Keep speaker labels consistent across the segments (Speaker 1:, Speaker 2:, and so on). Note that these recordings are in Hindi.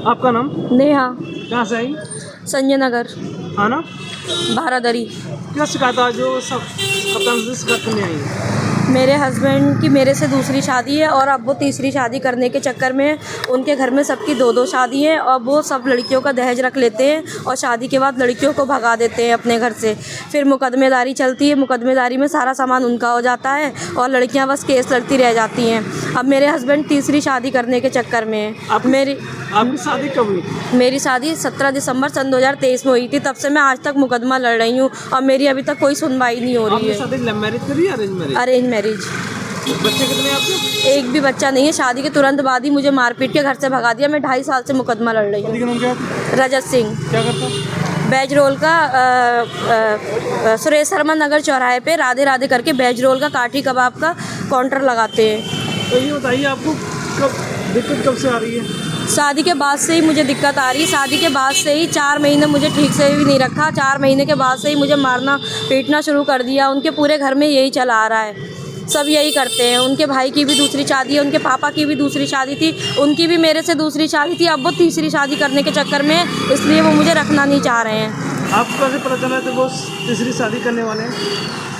Speaker 1: आपका नाम?
Speaker 2: नेहा,
Speaker 1: कहाँ से आई?
Speaker 2: संजय नगर,
Speaker 1: आना
Speaker 2: भारादरी।
Speaker 1: क्या शिकायत आज जो सब कप्तान से शिकायत करने आई है?
Speaker 2: मेरे हस्बैंड की मेरे से दूसरी शादी है और अब वो तीसरी शादी करने के चक्कर में उनके घर में सबकी दो दो शादी है और वो सब लड़कियों का दहेज रख लेते हैं और शादी के बाद लड़कियों को भगा देते हैं अपने घर से। फिर मुकदमेदारी चलती है, मुकदमेदारी में सारा सामान उनका हो जाता है और लड़कियां बस केस लड़ती रह जाती हैं। अब मेरे हस्बैंड तीसरी शादी करने के चक्कर में हैं।
Speaker 1: आपकी शादी कब हुई?
Speaker 2: मेरी शादी 17 दिसंबर सन 2023 में हुई थी। तब से मैं आज तक मुकदमा लड़ रही हूँ और मेरी अभी तक कोई सुनवाई नहीं हो रही
Speaker 1: आपने
Speaker 2: है।
Speaker 1: शादी लव मैरिज करी या अरेंज मैरिज?
Speaker 2: Arrange marriage.
Speaker 1: बच्चे कितने हैं आपके?
Speaker 2: एक भी बच्चा नहीं है। शादी के तुरंत बाद ही मुझे मारपीट के घर से भगा दिया। मैं 2.5 साल से मुकदमा लड़ रही
Speaker 1: पति
Speaker 2: हूँ।
Speaker 1: का नाम क्या है?
Speaker 2: रजत सिंह,
Speaker 1: क्या करता है?
Speaker 2: बैज रोल का सुरेश शर्मा नगर चौराहे पे राधे राधे करके बैज रोल का काठी कबाब का काउंटर लगाते हैं।
Speaker 1: तो ये बताइए आपको दिक्कत कब से आ रही है?
Speaker 2: शादी के बाद से ही मुझे दिक्कत आ रही है। शादी के बाद से ही 4 महीने मुझे ठीक से भी नहीं रखा। 4 महीने के बाद से ही मुझे मारना पीटना शुरू कर दिया। उनके पूरे घर में यही चला आ रहा है, सब यही करते हैं। उनके भाई की भी दूसरी शादी है, उनके पापा की भी दूसरी शादी थी, उनकी भी मेरे से दूसरी शादी थी। अब वो तीसरी शादी करने के चक्कर में, इसलिए वो मुझे रखना नहीं चाह रहे हैं।
Speaker 1: आपको कैसे पता चला कि वो तीसरी शादी करने वाले हैं?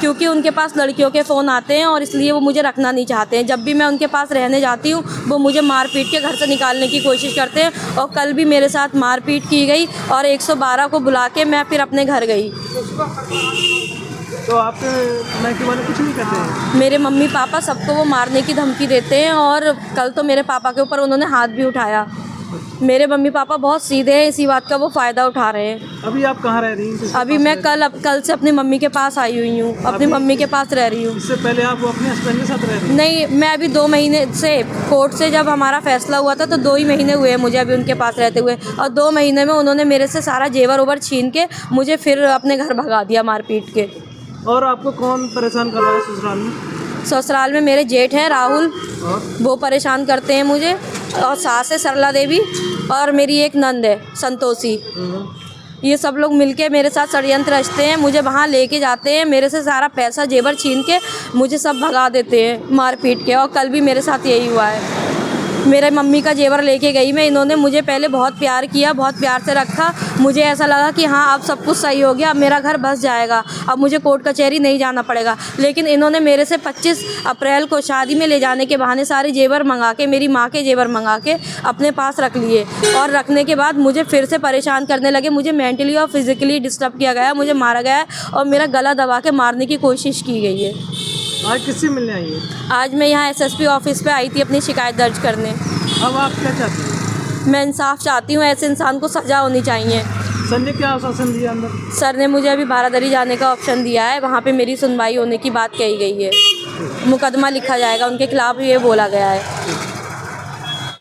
Speaker 2: क्योंकि उनके पास लड़कियों के फ़ोन आते हैं और इसलिए वो मुझे रखना नहीं चाहते हैं। जब भी मैं उनके पास रहने जाती हूँ वो मुझे मार पीट के घर से निकालने की कोशिश करते हैं और कल भी मेरे साथ मारपीट की गई और 112 को बुला के मैं फिर अपने घर गई।
Speaker 1: तो आपके मायके वाले कुछ नहीं कहते हैं?
Speaker 2: मेरे मम्मी पापा सबको वो मारने की धमकी देते हैं और कल तो मेरे पापा के ऊपर उन्होंने हाथ भी उठाया। मेरे मम्मी पापा बहुत सीधे हैं, इसी बात का वो फ़ायदा उठा रहे हैं।
Speaker 1: अभी आप कहाँ रह रही हैं?
Speaker 2: अभी मैं कल से अपनी मम्मी के पास आई हुई हूँ, अपनी मम्मी के पास रह रही हूँ।
Speaker 1: इससे पहले आप अपने हस्बैंड के साथ रह रही हैं?
Speaker 2: नहीं, मैं अभी 2 महीने से कोर्ट से जब हमारा फैसला हुआ था तो 2 ही महीने हुए मुझे अभी उनके पास रहते हुए और 2 महीने में उन्होंने मेरे से सारा जेवर ओवर छीन के मुझे फिर अपने घर भगा दिया मार पीट के।
Speaker 1: और आपको कौन परेशान कर रहा है ससुराल में?
Speaker 2: ससुराल में मेरे जेठ हैं राहुल, वो परेशान करते हैं मुझे, और सास है सरला देवी और मेरी एक नंद है संतोषी। ये सब लोग मिलके मेरे साथ षड्यंत्र रचते हैं। मुझे वहाँ लेके जाते हैं, मेरे से सारा पैसा जेवर छीन के मुझे सब भगा देते हैं मार पीट के। और कल भी मेरे साथ यही हुआ है। मेरे मम्मी का जेवर लेके गई मैं, इन्होंने मुझे पहले बहुत प्यार किया, बहुत प्यार से रखा। मुझे ऐसा लगा कि हाँ अब सब कुछ सही हो गया, अब मेरा घर बस जाएगा, अब मुझे कोर्ट कचहरी नहीं जाना पड़ेगा। लेकिन इन्होंने मेरे से 25 अप्रैल को शादी में ले जाने के बहाने सारे जेवर मंगा के, मेरी माँ के जेवर मंगा के अपने पास रख लिए और रखने के बाद मुझे फिर से परेशान करने लगे। मुझे मेंटली और फिज़िकली डिस्टर्ब किया गया, मुझे मारा गया है और मेरा गला दबा के मारने की कोशिश की गई है।
Speaker 1: आज किससे मिलने आई है?
Speaker 2: आज मैं यहाँ SSP ऑफिस पे आई थी अपनी शिकायत दर्ज करने।
Speaker 1: अब आप क्या चाहती हैं?
Speaker 2: मैं इंसाफ चाहती हूँ, ऐसे इंसान को सज़ा होनी चाहिए।
Speaker 1: सर ने क्या आश्वासन दिया अंदर?
Speaker 2: सर ने मुझे अभी भारादरी जाने का ऑप्शन दिया है, वहाँ पे मेरी सुनवाई होने की बात कही गई है। मुकदमा लिखा जाएगा उनके खिलाफ, ये बोला गया है।